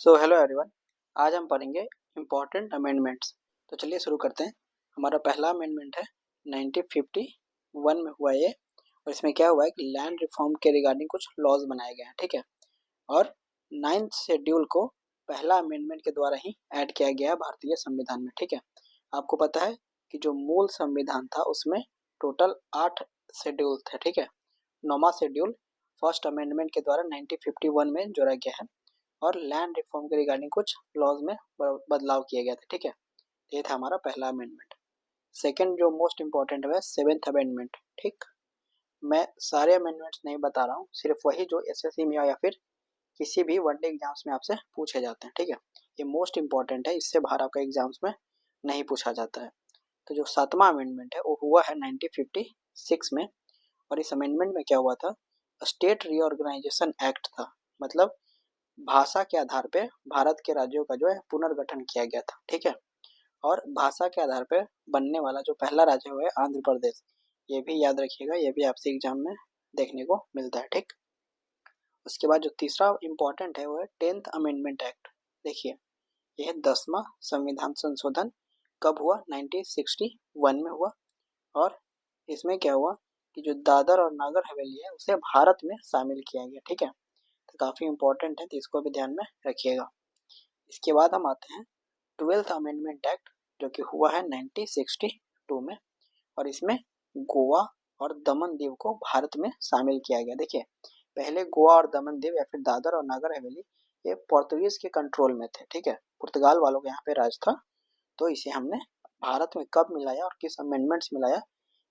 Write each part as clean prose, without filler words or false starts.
So hello everyone. आज हम पढ़ेंगे इम्पोर्टेंट अमेंडमेंट्स। तो चलिए शुरू करते हैं। हमारा पहला अमेंडमेंट है 1951 में हुआ ये, और इसमें क्या हुआ है कि लैंड रिफॉर्म के रिगार्डिंग कुछ लॉज बनाए गए हैं, ठीक है। और 9th शेड्यूल को पहला अमेंडमेंट के द्वारा ही ऐड किया गया है भारतीय संविधान में, ठीक है। आपको पता है कि जो मूल संविधान था उसमें टोटल 8 शेड्यूल थे, ठीक है। 9वां शेड्यूल फर्स्ट अमेंडमेंट के द्वारा 1951 में जोड़ा गया है, और लैंड रिफॉर्म के रिगार्डिंग कुछ लॉज में बदलाव किए गए थे, ठीक है। ये था हमारा पहला अमेंडमेंट। सेकंड जो मोस्ट इंपॉर्टेंट है 7th अमेंडमेंट, ठीक। मैं सारे अमेंडमेंट्स नहीं बता रहा हूँ, सिर्फ वही जो एसएससी में या फिर किसी भी वनडे एग्जाम्स में आपसे पूछे जाते हैं, ठीक है। ये मोस्ट इंपॉर्टेंट है, इससे बाहर आपका एग्जाम्स में नहीं पूछा जाता है। तो जो 7वां अमेंडमेंट है वो हुआ है 1956 में, और इस अमेंडमेंट में क्या हुआ था, स्टेट रीऑर्गेनाइजेशन एक्ट था। मतलब भाषा के आधार पे भारत के राज्यों का जो है पुनर्गठन किया गया था, ठीक है। और भाषा के आधार पे बनने वाला जो पहला राज्य हुआ है आंध्र प्रदेश। ये भी याद रखिएगा, ये भी आपसे एग्जाम में देखने को मिलता है, ठीक। उसके बाद जो तीसरा इंपॉर्टेंट है वो है 10th अमेंडमेंट एक्ट। देखिए, यह 10वां संविधान संशोधन कब हुआ, 1961 में हुआ। और इसमें क्या हुआ कि जो दादर और नागर हवेली है उसे भारत में शामिल किया गया, ठीक है। तो काफ़ी इंपॉर्टेंट है, तो इसको भी ध्यान में रखिएगा। इसके बाद हम आते हैं 12th अमेंडमेंट एक्ट, जो कि हुआ है 1962 में, और इसमें गोवा और दमन दीव को भारत में शामिल किया गया। देखिए, पहले गोवा और दमन दीव या फिर दादर और नागर हवेली ये पोर्तुगीज के कंट्रोल में थे, ठीक है। पुर्तगाल वालों के यहाँ पे राज था। तो इसे हमने भारत में कब मिलाया और किस अमेंडमेंट्स मिलाया,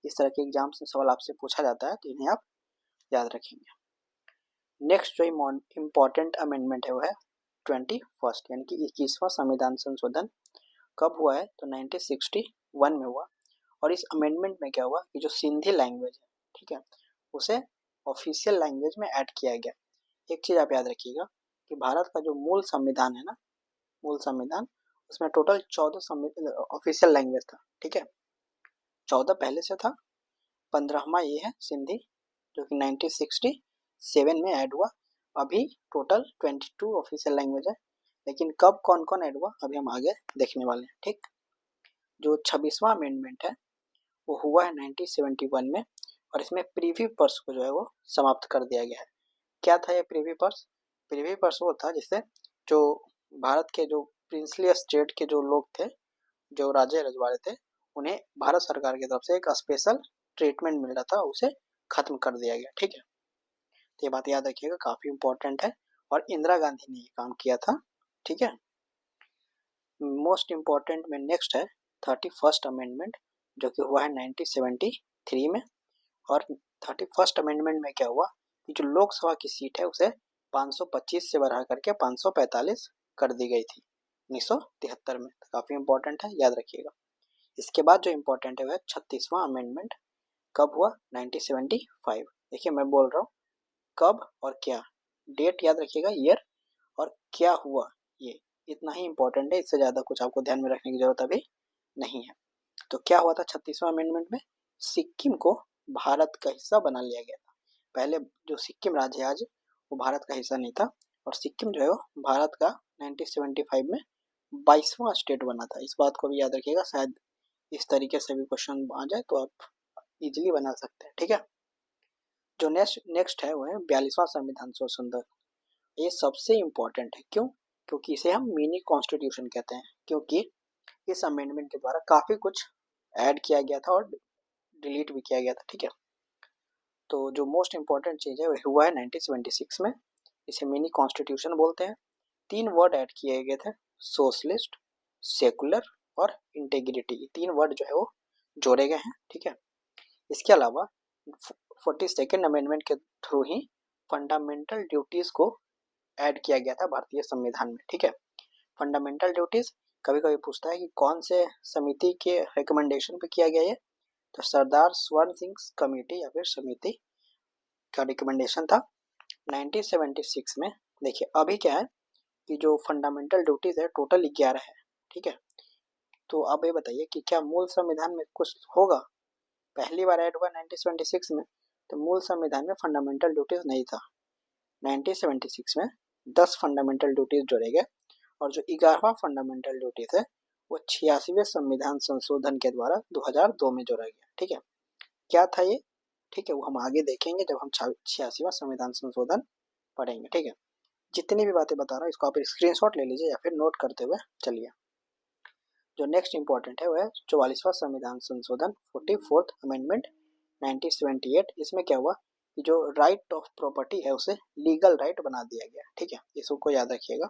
इस तरह के एग्जाम्स में सवाल आपसे पूछा जाता है, तो इन्हें आप याद रखेंगे। नेक्स्ट जो इम्पोर्टेंट अमेंडमेंट है वो है 21st यानी कि 21वां संविधान संशोधन कब हुआ है, तो 1961 में हुआ। और इस अमेंडमेंट में क्या हुआ कि जो सिंधी लैंग्वेज है, ठीक है, उसे ऑफिशियल लैंग्वेज में ऐड किया गया। एक चीज़ आप याद रखिएगा कि भारत का जो मूल संविधान है ना, मूल संविधान, उसमें टोटल 14 ऑफिशियल लैंग्वेज था, ठीक है। 14 पहले से था, 15वां ये है सिंधी, जो कि 1967 में ऐड हुआ। अभी टोटल 22 ऑफिशियल लैंग्वेज है, लेकिन कब कौन कौन ऐड हुआ अभी हम आगे देखने वाले हैं, ठीक। जो 26वां अमेंडमेंट है वो हुआ है 1971 में, और इसमें प्रीवी पर्स को जो है वो समाप्त कर दिया गया है। क्या था ये प्रीवी पर्स? प्रीवी पर्स वो था जिससे जो भारत के जो प्रिंसली स्टेट के जो लोग थे, जो राजे रजवाड़े थे, उन्हें भारत सरकार की तरफ से एक स्पेशल ट्रीटमेंट मिल रहा था, उसे खत्म कर दिया गया, ठीक है। तो ये बात याद रखिएगा, काफ़ी इंपॉर्टेंट है, और इंदिरा गांधी ने ये काम किया था, ठीक है। मोस्ट इम्पॉर्टेंट में नेक्स्ट है 31st अमेंडमेंट, जो कि हुआ है 1973 में। और 31st अमेंडमेंट में क्या हुआ कि जो लोकसभा की सीट है उसे 525 से बढ़ा करके 545 कर दी गई थी 1973 में। तो काफ़ी इंपॉर्टेंट है, याद रखिएगा। इसके बाद जो इम्पोर्टेंट है वह 36वां अमेंडमेंट कब हुआ, 1975। देखिए, मैं बोल रहा हूँ कब और क्या, डेट याद रखिएगा, ईयर, और क्या हुआ, ये इतना ही इम्पोर्टेंट है, इससे ज़्यादा कुछ आपको ध्यान में रखने की जरूरत अभी नहीं है। तो क्या हुआ था 36वां अमेंडमेंट में, सिक्किम को भारत का हिस्सा बना लिया गया था। पहले जो सिक्किम राज्य है आज वो भारत का हिस्सा नहीं था, और सिक्किम जो है वो भारत का 1975 में 22वां स्टेट बना था। इस बात को भी याद रखिएगा, शायद इस तरीके से भी क्वेश्चन आ जाए तो आप इजीली बना सकते हैं, ठीक है। जो नेक्स्ट है वो है 42वां संविधान संशोधन। ये सबसे इम्पोर्टेंट है, क्यों? क्योंकि इसे हम मिनी कॉन्स्टिट्यूशन कहते हैं, क्योंकि इस अमेंडमेंट के द्वारा काफ़ी कुछ ऐड किया गया था और डिलीट भी किया गया था, ठीक है। तो जो मोस्ट इम्पोर्टेंट चीज़ है वह हुआ है 1976 में, इसे मिनी कॉन्स्टिट्यूशन बोलते हैं। 3 वर्ड ऐड किए गए थे, सोशलिस्ट, सेकुलर और इंटेग्रिटी। 3 वर्ड जो है वो जोड़े गए हैं, ठीक है। इसके अलावा 42nd अमेंडमेंट के थ्रू ही फंडामेंटल ड्यूटीज़ को ऐड किया गया था भारतीय संविधान में, ठीक है। फंडामेंटल ड्यूटीज़ कभी कभी पूछता है कि कौन से समिति के रिकमेंडेशन पे किया गया ये, तो सरदार स्वर्ण सिंह कमेटी या फिर समिति का रिकमेंडेशन था 1976 में। देखिए, अभी क्या है कि जो फंडामेंटल ड्यूटीज़ है टोटल 11 है, ठीक है। तो अब ये बताइए कि क्या मूल संविधान में कुछ होगा? पहली बार ऐड हुआ 1976 में, तो मूल संविधान में फंडामेंटल ड्यूटीज़ नहीं था। 1976 में 10 फंडामेंटल ड्यूटीज़ जोड़े गए, और जो 11वां फंडामेंटल ड्यूटीज है वो 86वें संविधान संशोधन के द्वारा 2002 में जोड़ा गया। ठीक है, क्या था ये? ठीक है, वो हम आगे देखेंगे जब हम 86वां संविधान संशोधन पढ़ेंगे। ठीक है, जितनी भी बातें बता रहा हूँ इसको आप स्क्रीनशॉट ले लीजिए या फिर नोट करते हुए चलिए। जो नेक्स्ट इंपॉर्टेंट है वह है 44वां संविधान संशोधन 44th अमेंडमेंट 1978। इसमें क्या हुआ कि जो राइट ऑफ प्रॉपर्टी है उसे लीगल राइट बना दिया गया। ठीक है, इसको याद रखिएगा।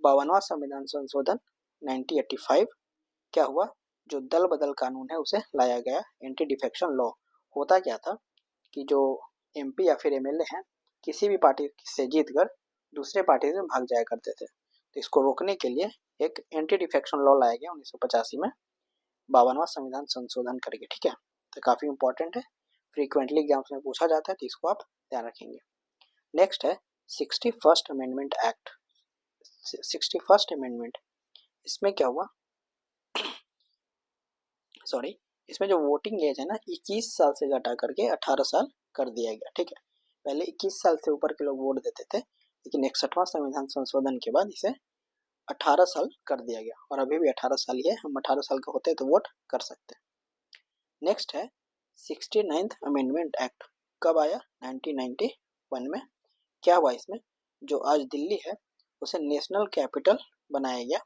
52वां संविधान संशोधन 1985 क्या हुआ, जो दल बदल कानून है उसे लाया गया, एंटी डिफेक्शन लॉ। होता क्या था कि जो एमपी या फिर एमएलए हैं किसी भी पार्टी से जीतकर दूसरे पार्टी से भाग जाया करते थे, तो इसको रोकने के लिए एक एंटी डिफेक्शन लॉ लाया गया 1985 में 52वां संविधान संशोधन करके। ठीक है, तो काफी इंपॉर्टेंट है, फ्रीक्वेंटली एग्जाम्स में पूछा जाता है, तो इसको आप ध्यान रखेंगे। नेक्स्ट है 61st amendment act. 61st amendment, इसमें क्या हुआ सॉरी, इसमें जो वोटिंग एज है ना 21 साल से घटा करके 18 साल कर दिया गया। ठीक है, पहले 21 साल से ऊपर के लोग वोट देते थे, लेकिन 61वां संविधान संशोधन के बाद इसे 18 साल कर दिया गया, और अभी भी 18 साल ही है, हम 18 साल के होते हैं तो वोट कर सकते हैं। नेक्स्ट है 69th अमेंडमेंट एक्ट। कब आया? 1991 में। क्या हुआ इसमें, जो आज दिल्ली है उसे नेशनल कैपिटल बनाया गया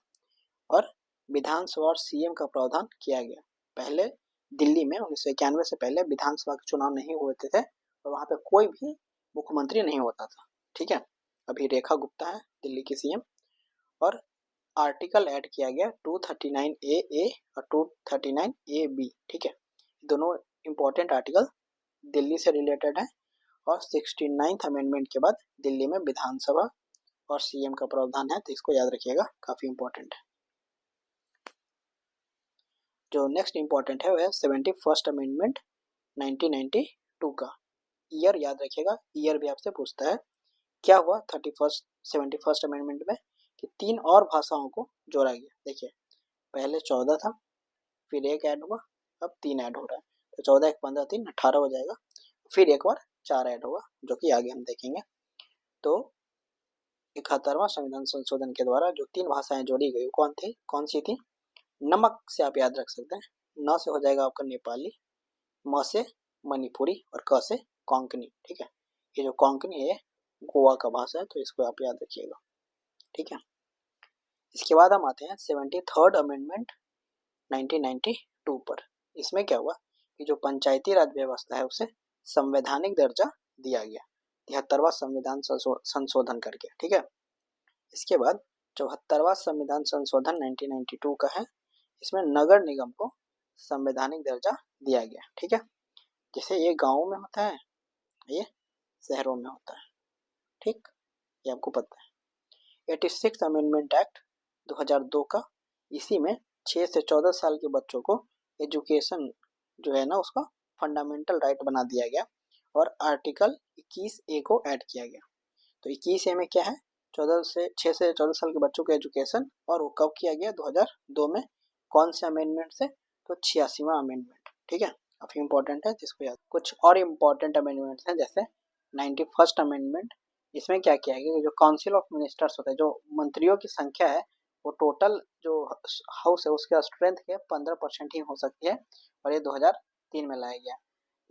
और विधानसभा और सीएम का प्रावधान किया गया। पहले दिल्ली में 1991 से पहले विधानसभा के चुनाव नहीं होते थे और वहां पे कोई भी मुख्यमंत्री नहीं होता था। ठीक है, अभी रेखा गुप्ता है दिल्ली की सीएम, और आर्टिकल ऐड किया गया 239A और 239AB। ठीक है, दोनों इंपॉर्टेंट आर्टिकल दिल्ली से रिलेटेड है, और 69th अमेंडमेंट के बाद दिल्ली में विधानसभा और सीएम का प्रावधान है, तो इसको याद रखिएगा, काफी इंपॉर्टेंट है। जो नेक्स्ट इंपॉर्टेंट है वह 71st अमेंडमेंट 1992 का। ईयर याद रखिएगा, ईयर भी आपसे पूछता है। क्या हुआ 71st अमेंडमेंट में कि 3 और भाषाओं को जोड़ा गया। देखिए, पहले 14 था, फिर एक ऐड हुआ, अब 3 ऐड हो रहा है, तो 14 1 15 3 18 हो जाएगा, फिर एक बार 4 ऐड होगा, जो कि आगे हम देखेंगे। तो 71वां संविधान संशोधन के द्वारा जो 3 भाषाएं जोड़ी गई कौन सी थी? नमक से आप याद रख सकते हैं, न से हो जाएगा आपका नेपाली, म से मणिपुरी और क से कोंकणी। ठीक है, ये जो कोंकणी है गोवा का भाषा है, तो इसको आप याद रखिएगा। ठीक है, इसके बाद हम आते हैं 73rd अमेंडमेंट 1992 पर। इसमें क्या हुआ कि जो पंचायती राज व्यवस्था है उसे संवैधानिक दर्जा दिया गया 73वां संविधान संशोधन करके। ठीक है, इसके बाद 74वां संविधान संशोधन 1992 का है, इसमें नगर निगम को संवैधानिक दर्जा दिया गया। ठीक है, जैसे ये गाँव में होता है, ये शहरों में होता है। ठीक, ये आपको पता है। 86th अमेंडमेंट एक्ट 2002 का, इसी में 6 से 14 साल के बच्चों को एजुकेशन जो है ना उसका फंडामेंटल राइट बना दिया गया, और आर्टिकल 21A को ऐड किया गया। तो 21A में क्या है, 6 से 14 साल के बच्चों को एजुकेशन, और वो कब किया गया? 2002 में। कौन से अमेंडमेंट से? तो 86वां अमेंडमेंट। ठीक है, काफी इंपॉर्टेंट है, जिसको याद। कुछ और इम्पोर्टेंट अमेंडमेंट्स हैं, जैसे 91st अमेंडमेंट। इसमें क्या किया गया, जो काउंसिल ऑफ मिनिस्टर्स होता है, जो मंत्रियों की संख्या है, वो टोटल जो हाउस है उसके स्ट्रेंथ के 15% ही हो सकती है, और ये 2003 में लाया गया।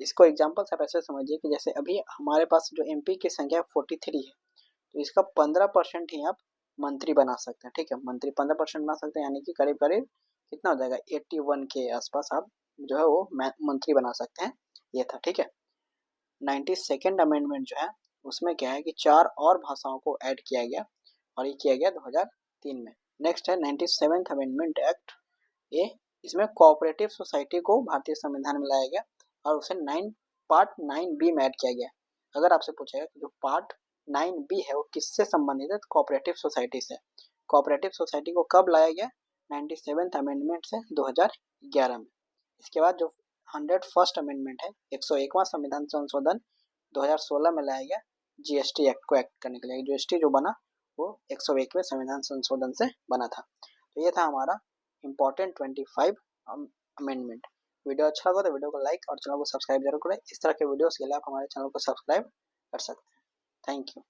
इसको एग्जाम्पल से आप ऐसे समझिए कि जैसे अभी हमारे पास जो एमपी की संख्या 43 है, तो इसका 15% ही आप मंत्री बना सकते हैं। ठीक है, मंत्री 15% बना सकते हैं, यानी कि करीब करीब कितना हो जाएगा, 81 के आसपास आप जो है वो मंत्री बना सकते हैं। ये था। ठीक है, 92nd अमेंडमेंट जो है उसमें क्या है कि 4 और भाषाओं को ऐड किया गया, और ये किया गया 2003 में। नेक्स्ट है 97th अमेंडमेंट एक्ट ए। इसमें कोऑपरेटिव सोसाइटी को भारतीय संविधान में लाया गया, और उसे पार्ट 9B में ऐड किया गया। अगर आपसे पूछेगा कि जो पार्ट 9B है वो किससे संबंधित है, तो कोऑपरेटिव सोसाइटी से। कोऑपरेटिव सोसाइटी को कब लाया गया? 97th अमेंडमेंट से 2011 में। इसके बाद जो 101st अमेंडमेंट है, 101वां संविधान संशोधन 2016 में लाया गया, जीएसटी एक्ट को एक्ट करने के लिए। जीएसटी जो बना वो 101वें संविधान संशोधन से बना था। तो ये था हमारा इम्पोर्टेंट 25 अमेंडमेंट। वीडियो अच्छा लगा तो वीडियो को लाइक और चैनल को सब्सक्राइब जरूर करें। इस तरह के वीडियोस के लिए आप हमारे चैनल को सब्सक्राइब कर सकते हैं। Thank you.